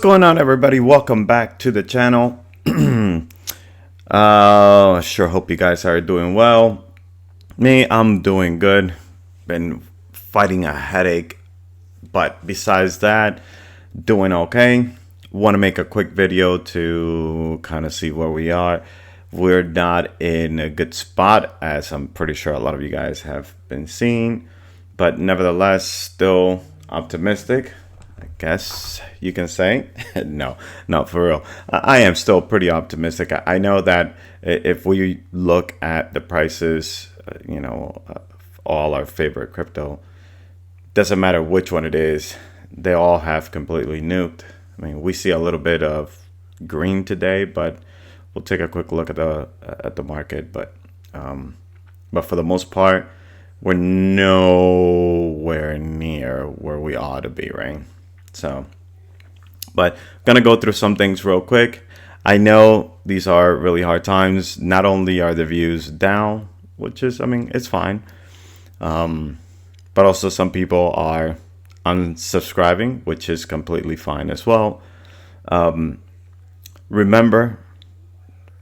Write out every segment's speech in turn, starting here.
going on, everybody? Welcome back to the channel. Sure hope you guys are doing well. Me, I'm doing good. Been fighting a headache, but besides that, doing okay. Want to make a quick video to kind of see where we are. We're not in a good spot, as I'm pretty sure a lot of you guys have been seeing, but nevertheless, still optimistic, I guess you can say. No, for real. I am still pretty optimistic. I know that if we look at the prices, all our favorite crypto, doesn't matter which one it is, they all have completely nuked. I mean, we see a little bit of green today, but we'll take a quick look at the market. But for the most part, we're nowhere near where we ought to be, right? So, but I'm gonna go through some things real quick. I know these are really hard times. Not only are the views down, which is, it's fine, but also some people are unsubscribing, which is completely fine as well. Remember,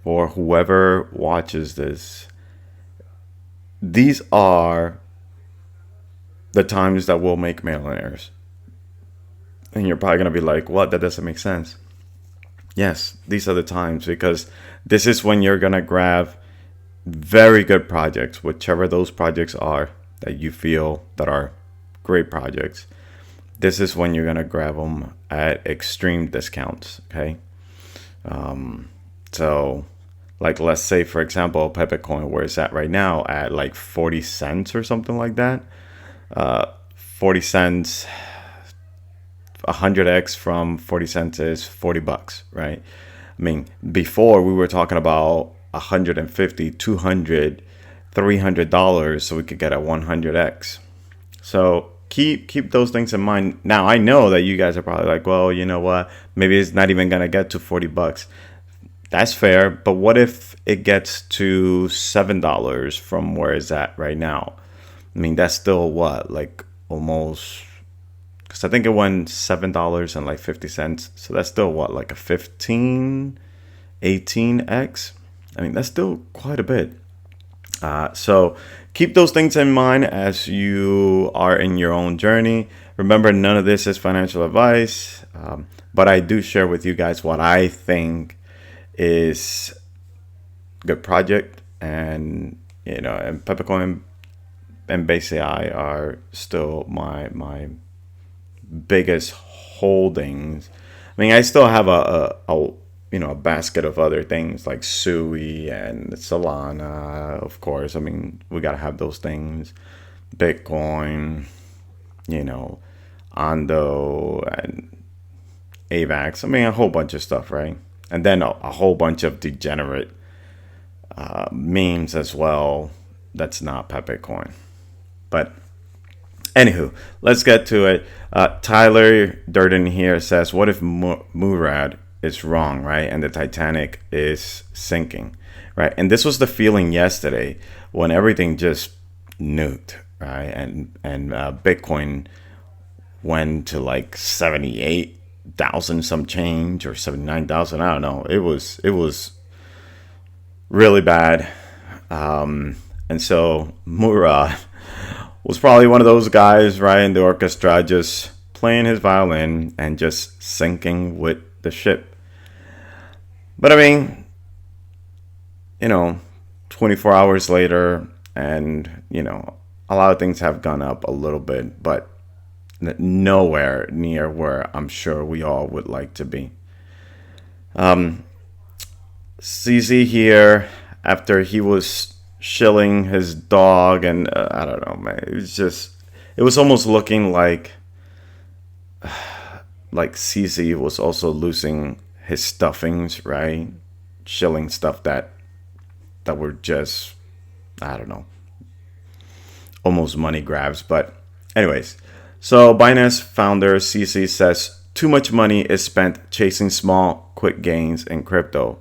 or whoever watches this, these are the times that will make millionaires. And you're probably going to be like, what? That doesn't make sense. Yes, these are the times, because this is when you're going to grab very good projects, whichever those projects are that you feel that are great projects. This is when you're going to grab them at extreme discounts, okay? So, like, let's say, for example, Pepecoin, where it's at right now at like 40 cents or something like that. 40 cents, 100x from 40 cents is $40, right? I mean, before we were talking about 150, 200, $300 so we could get a 100x. So keep those things in mind. Now, I know that you guys are probably like, well, you know what? Maybe it's not even going to get to $40. That's fair. But what if it gets to $7 from where it's at right now? I mean, that's still what, like almost, because I think it went $7 and like 50 cents. So that's still what, like a 15, 18x? I mean, that's still quite a bit. So keep those things in mind as you are in your own journey. Remember, none of this is financial advice, but I do share with you guys what I think is a good project, and and Pepecoin and BTCs are still my biggest holdings. I mean, I still have a basket of other things like Sui and Solana, of course. I mean, we gotta have those things. Bitcoin, Ondo and AVAX. I mean, a whole bunch of stuff, right? And then a whole bunch of degenerate memes as well. That's not Pepecoin. But anywho, let's get to it. Tyler Durden here says, what if Murad is wrong, right? And the Titanic is sinking, right? And this was the feeling yesterday when everything just nuked, right? And Bitcoin went to like 78,000 some change, or 79,000. I don't know. It was really bad. And so Murad was probably one of those guys, right, in the orchestra, just playing his violin and just sinking with the ship. But I mean, 24 hours later, and a lot of things have gone up a little bit, but nowhere near where I'm sure we all would like to be. CZ here, after he was shilling his dog, and I don't know, man, it was almost looking like CZ was also losing his stuffings, right? Shilling stuff that were just, I don't know, almost money grabs. But anyways, so Binance founder CC says too much money is spent chasing small quick gains in crypto.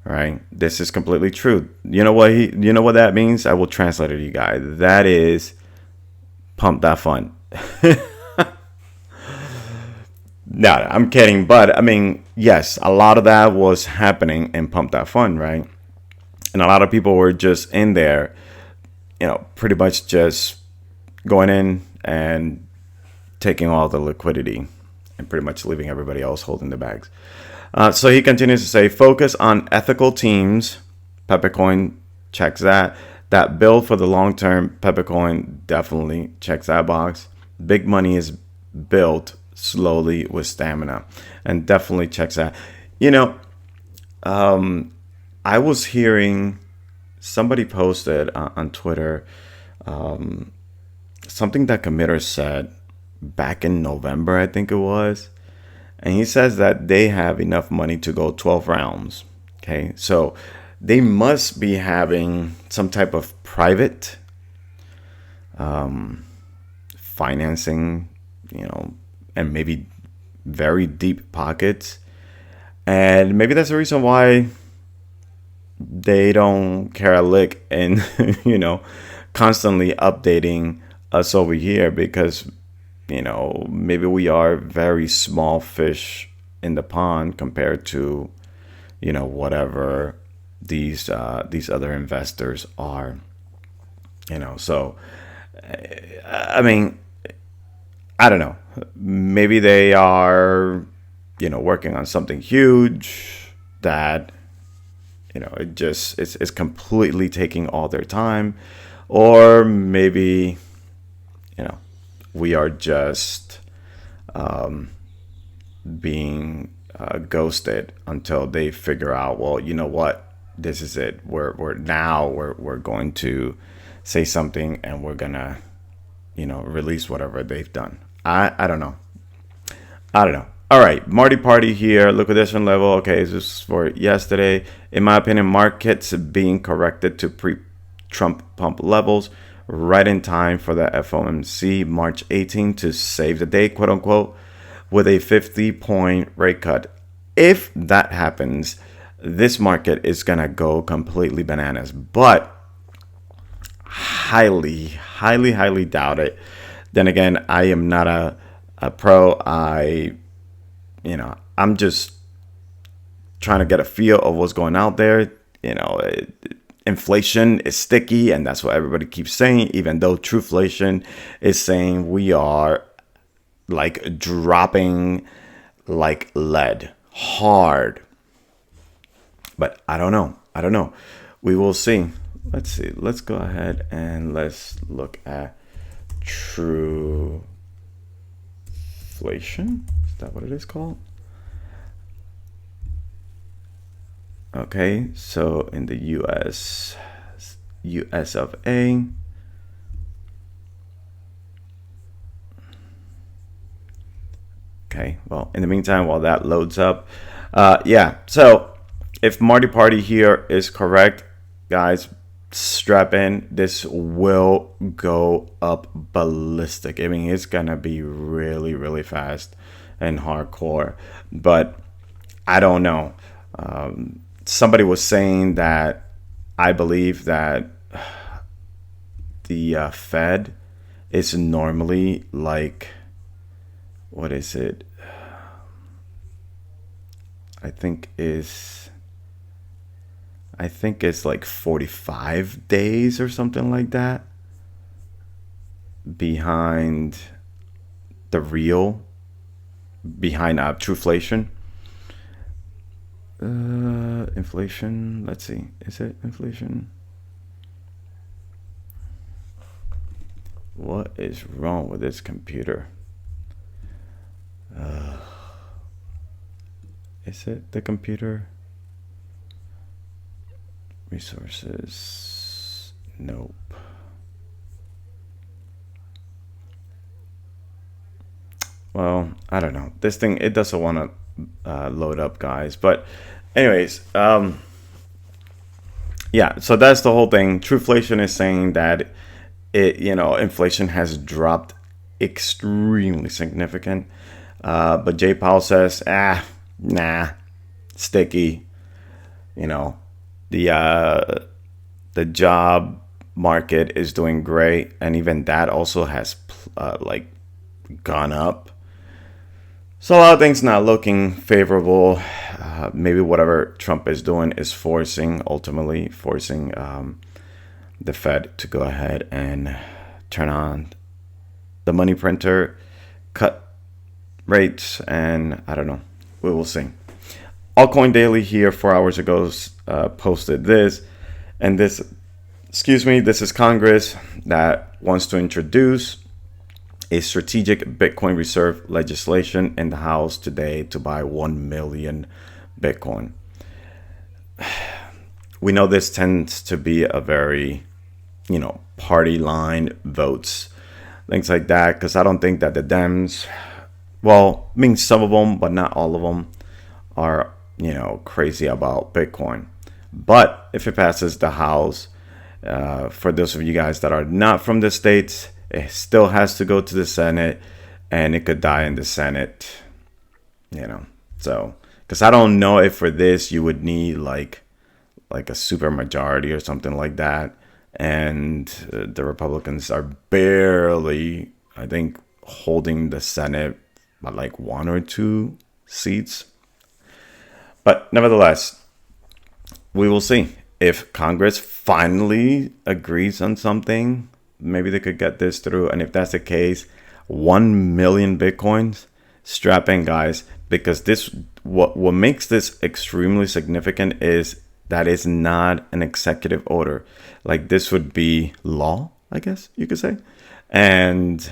Right, this is completely true. You know what that means? I will translate it to you guys. That is pump that fund. No, I'm kidding. But I mean, yes, a lot of that was happening in Pump That Fund, right? And a lot of people were just in there, pretty much just going in and taking all the liquidity and pretty much leaving everybody else holding the bags. So he continues to say, focus on ethical teams. Pepecoin checks that. That build for the long term. Pepecoin definitely checks that box. Big money is built slowly with stamina, and definitely checks that. I was hearing somebody posted on Twitter something that Committer said back in November, I think it was. And he says that they have enough money to go 12 rounds. Okay, so they must be having some type of private financing, and maybe very deep pockets. And maybe that's the reason why they don't care a lick and, constantly updating us over here, because, maybe we are very small fish in the pond compared to, whatever these other investors are, so, I mean, I don't know. Maybe they are, working on something huge that, it's completely taking all their time. Or maybe, we are just being ghosted until they figure out, well, you know what, this is it. We're going to say something, and we're gonna, release whatever they've done. I don't know. All right, Marty Party here. Liquidation level. Okay, this is for yesterday. In my opinion, markets being corrected to pre-Trump pump levels right in time for the FOMC March 18 to save the day, quote unquote, with a 50-point rate cut. If that happens, this market is gonna go completely bananas. But highly doubt it. Then again, I am not a pro. I'm just trying to get a feel of what's going out there. Inflation is sticky, and that's what everybody keeps saying, even though Trueflation is saying we are like dropping like lead hard. But I don't know. We will see. Let's see. Let's go ahead and let's look at Trueflation. Is that what it is called? Okay, so in the US of A, okay, well, in the meantime, while that loads up, so if Marty Party here is correct, guys, strap in. This will go up ballistic. I mean, it's gonna be really fast and hardcore, but I don't know. Somebody was saying that I believe that the Fed is normally like, what is it? I think it's like 45 days or something like that behind Trueflation. Inflation. Let's see. Is it inflation? What is wrong with this computer? Is it the computer? Resources. Nope. Well, I don't know. This thing, it doesn't want to load up, guys. But anyways, yeah, so that's the whole thing. Trueflation is saying that inflation has dropped extremely significant. But Jay Powell says, nah, sticky. The job market is doing great, and even that also has gone up. So a lot of things not looking favorable. Maybe whatever Trump is doing is ultimately forcing the Fed to go ahead and turn on the money printer, cut rates, and I don't know. We will see. Altcoin Daily here 4 hours ago posted this, and this, this is Congress that wants to introduce a strategic Bitcoin reserve legislation in the House today to buy 1 million Bitcoin. We know this tends to be a very, party line votes, things like that, because I don't think that the Dems, well, I mean, some of them, but not all of them, are, crazy about Bitcoin. But if it passes the House, for those of you guys that are not from the States, it still has to go to the Senate, and it could die in the Senate, So, because I don't know if for this you would need like a super majority or something like that. And the Republicans are barely, I think, holding the Senate by like 1 or 2 seats. But nevertheless, we will see if Congress finally agrees on something. Maybe they could get this through. And if that's the case, 1 million Bitcoins, strap in, guys, because this, what makes this extremely significant is that it's not an executive order. Like, this would be law, I guess you could say. And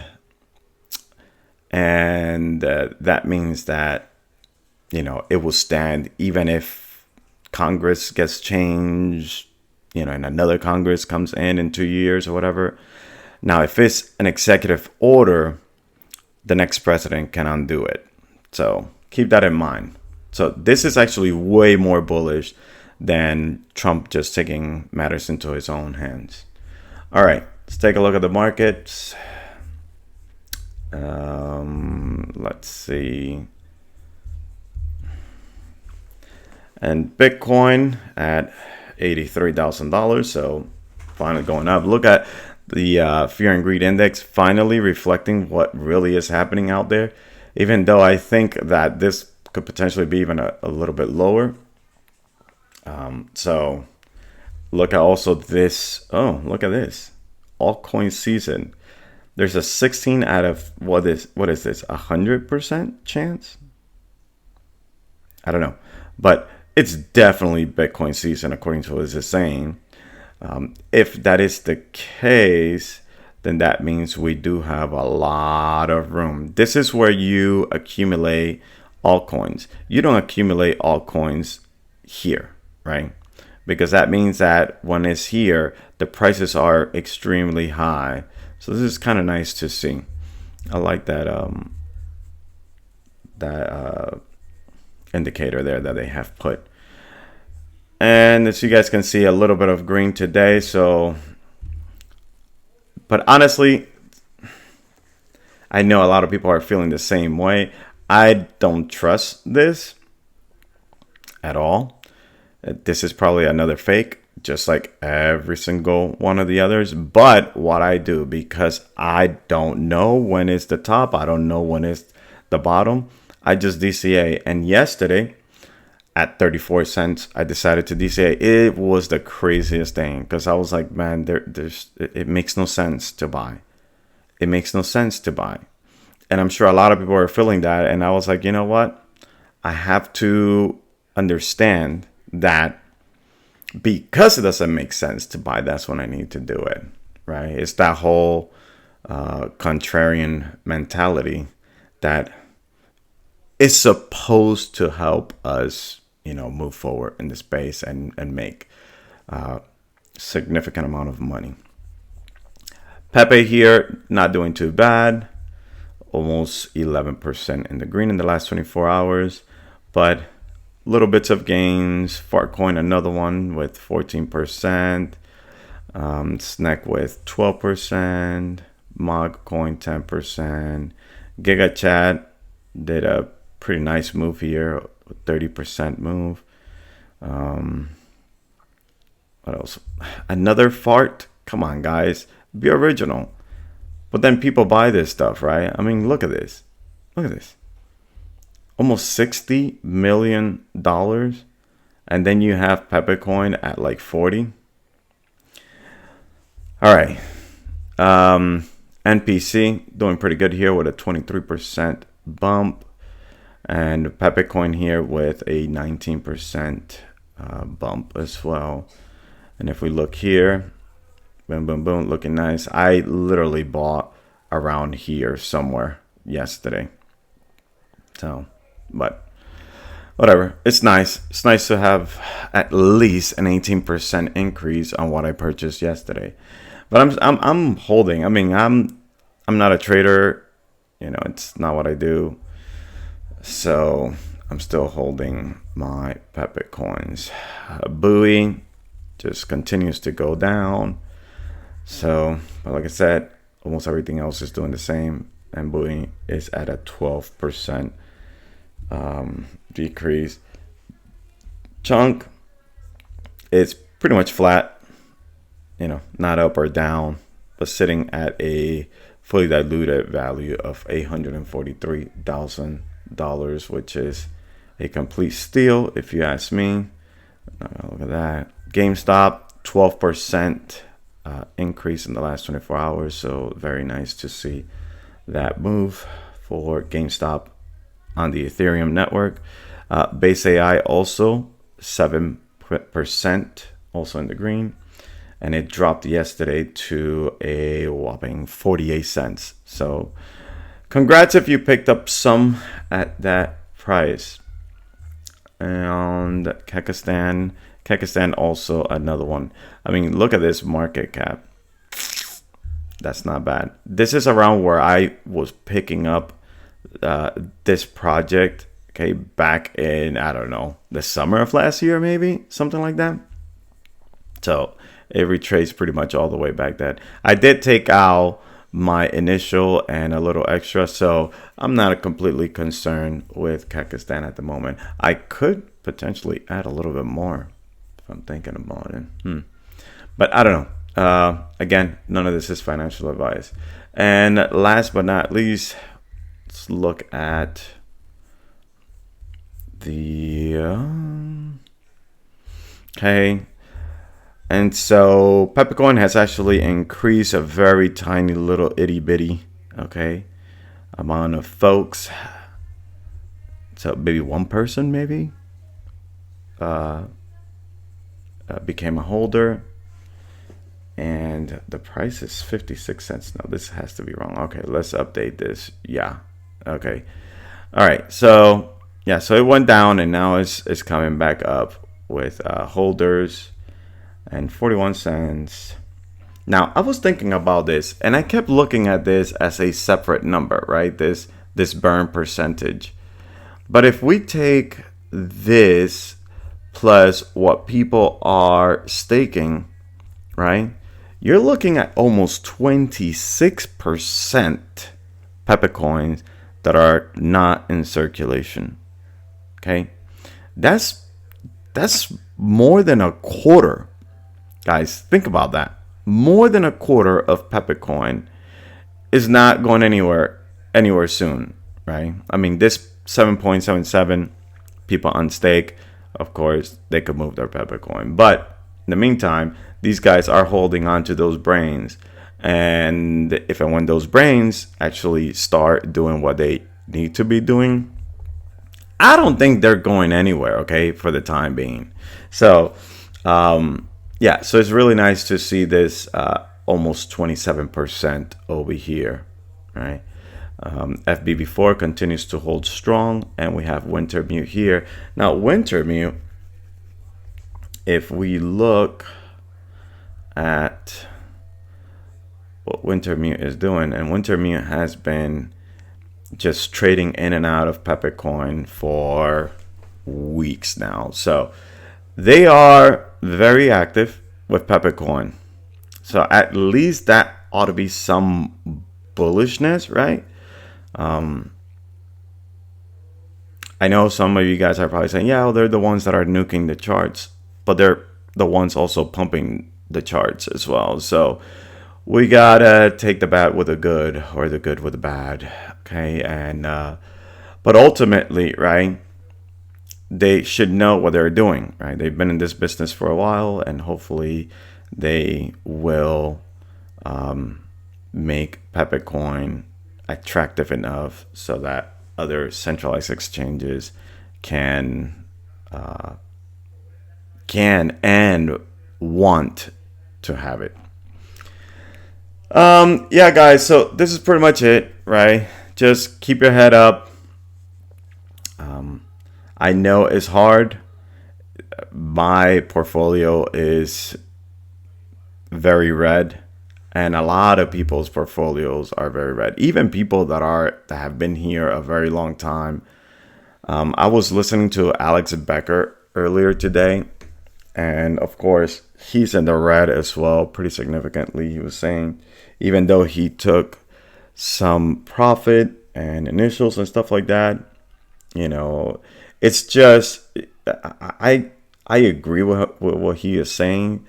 that means that, it will stand even if Congress gets changed, and another Congress comes in 2 years or whatever. Now, if it's an executive order, the next president can undo it. So keep that in mind. So this is actually way more bullish than Trump just taking matters into his own hands. All right, let's take a look at the markets. Let's see. And Bitcoin at $83,000. So finally going up. Look at the fear and greed index finally reflecting what really is happening out there. Even though I think that this could potentially be even a little bit lower. So look at also this. Oh, look at this. Altcoin season. There's a 16 out of what is this? 100% chance? I don't know. But it's definitely Bitcoin season, according to what it's saying. If that is the case, then that means we do have a lot of room. This is where you accumulate altcoins. You don't accumulate altcoins here, right? Because that means that when it's here, the prices are extremely high. So this is kind of nice to see. I like that indicator there that they have put. And as you guys can see, a little bit of green today. So, but honestly, I know a lot of people are feeling the same way. I don't trust this at all. This is probably another fake, just like every single one of the others. But what I do, because I don't know when it's the top, I don't know when it's the bottom, I just DCA. And yesterday, at 34 cents, I decided to DCA. It was the craziest thing because I was like, man, it makes no sense to buy. It makes no sense to buy. And I'm sure a lot of people are feeling that. And I was like, you know what? I have to understand that because it doesn't make sense to buy, that's when I need to do it, right? It's that whole contrarian mentality that is supposed to help us, move forward in the space and make significant amount of money. Pepe here, not doing too bad. Almost 11% in the green in the last 24 hours. But little bits of gains. Fartcoin, another one with 14%. Snack with 12%. Mogcoin, 10%. GMEChanne did a pretty nice move here. 30% move. What else? Another fart. Come on, guys, be original. But then people buy this stuff, right? I mean, look at this. Look at this. almost $60 million, and then you have Pepecoin at like 40. All right. NPC doing pretty good here with a 23% bump, and Pepecoin here with a 19% bump as well. And if we look here, boom, boom, boom, looking nice. I literally bought around here somewhere yesterday. So, but whatever. It's nice. It's nice to have at least an 18% increase on what I purchased yesterday. But I'm holding. I mean, I'm not a trader. You know, it's not what I do. So I'm still holding my Pepecoins. Buoy just continues to go down. So, but like I said, almost everything else is doing the same, and Buoy is at a 12% decrease. Chunk is pretty much flat. You know, not up or down, but sitting at a fully diluted value of $843,000, which is a complete steal, if you ask me. Look at that. GameStop, 12% increase in the last 24 hours. So very nice to see that move for GameStop on the Ethereum network. Base AI also 7%, also in the green. And it dropped yesterday to a whopping 48 cents. So congrats if you picked up some at that price. And Kekistan also another one. I mean, look at this market cap. That's not bad. This is around where I was picking up this project, okay, back in, I don't know, the summer of last year, maybe, something like that. So it retraced pretty much all the way back then. I did take out my initial and a little extra, so I'm not completely concerned with Kekistan at the moment. I could potentially add a little bit more if I'm thinking about it. But I don't know. Again, none of this is financial advice. And last but not least, let's look at the okay. And so Pepecoin has actually increased a very tiny little itty bitty, okay, amount of folks. So maybe one person became a holder, and the price is 56 cents. No, this has to be wrong. Okay, let's update this. Yeah. Okay. All right. So yeah, so it went down and now it's coming back up with holders. And 41 cents. Now, I was thinking about this, and I kept looking at this as a separate number, right? This burn percentage. But if we take this plus what people are staking, right? You're looking at almost 26% Pepecoins that are not in circulation. Okay? That's more than a quarter. Guys, think about that. More than a quarter of Pepecoin is not going anywhere soon, right? I mean, this 7.77 people on stake, of course, they could move their Pepecoin. But in the meantime, these guys are holding on to those brains. And if and when those brains actually start doing what they need to be doing, I don't think they're going anywhere, okay, for the time being. So, yeah, so it's really nice to see this almost 27% over here, right? FBB4 continues to hold strong, and we have Wintermute here. Now, Wintermute, if we look at what Wintermute is doing, and Wintermute has been just trading in and out of Pepecoin for weeks now. So they are very active with Pepecoin. So at least that ought to be some bullishness, right? I know some of you guys are probably saying, yeah, well, they're the ones that are nuking the charts, but they're the ones also pumping the charts as well. So we gotta take the bad with the good, or the good with the bad, okay? And But ultimately, right, they should know what they're doing, right? They've been in this business for a while, and hopefully they will make Pepecoin attractive enough so that other centralized exchanges can and want to have it. Yeah, guys, so this is pretty much it, right? Just keep your head up. I know it's hard. My portfolio is very red, and a lot of people's portfolios are very red. Even people that have been here a very long time. I was listening to Alex Becker earlier today, and of course he's in the red as well, pretty significantly. He was saying, even though he took some profit and initials and stuff like that, it's just, I agree with what he is saying,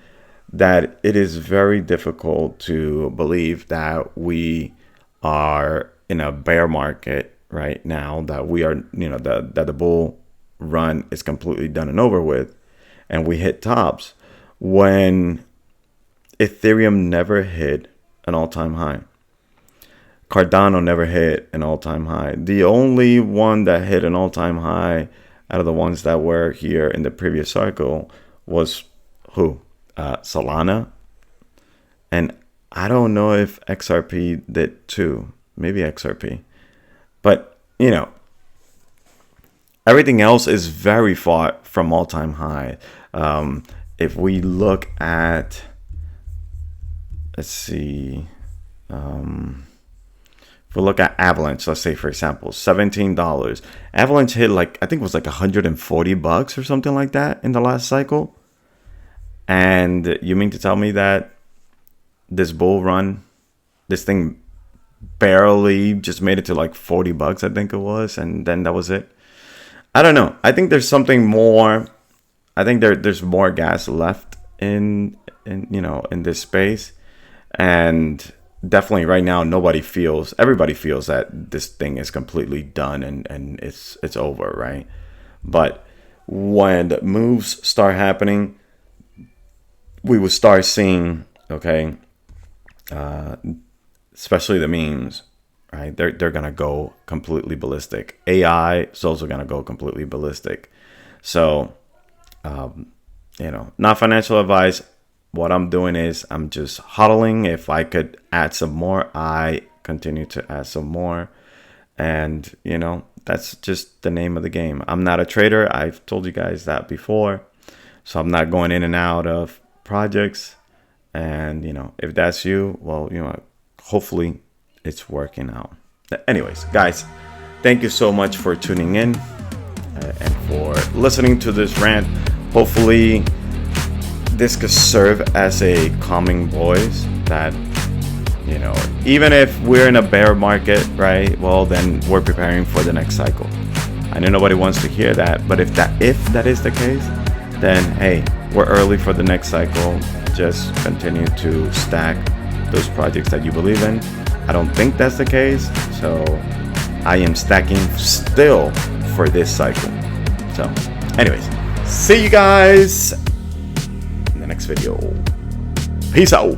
that it is very difficult to believe that we are in a bear market right now, that we are, that the bull run is completely done and over with, and we hit tops, when Ethereum never hit an all-time high. Cardano never hit an all-time high. The only one that hit an all-time high out of the ones that were here in the previous cycle was who? Solana. And I don't know if XRP did too. Maybe XRP. But, everything else is very far from all-time high. If we look at, let's see, if we look at Avalanche, let's say, for example, $17. Avalanche hit I think it was $140 or something like that in the last cycle. And you mean to tell me that this bull run, this thing barely just made it to $40, I think it was, and then that was it? I don't know. I think there's something more. I think there's more gas left in this space, and definitely right now everybody feels that this thing is completely done and it's over, right? But when the moves start happening, we will start seeing, especially the memes, right? They're gonna go completely ballistic. AI is also gonna go completely ballistic. So, not financial advice. What I'm doing is I'm just hodling. If I could add some more, I continue to add some more. And, that's just the name of the game. I'm not a trader. I've told you guys that before. So I'm not going in and out of projects. And, if that's you, well, hopefully it's working out. Anyways, guys, thank you so much for tuning in and for listening to this rant. Hopefully this could serve as a calming voice that, even if we're in a bear market, right? Well, then we're preparing for the next cycle. I know nobody wants to hear that, but if that is the case, then hey, we're early for the next cycle. Just continue to stack those projects that you believe in. I don't think that's the case, so I am stacking still for this cycle. So anyways, see you guys in the next video. Peace out.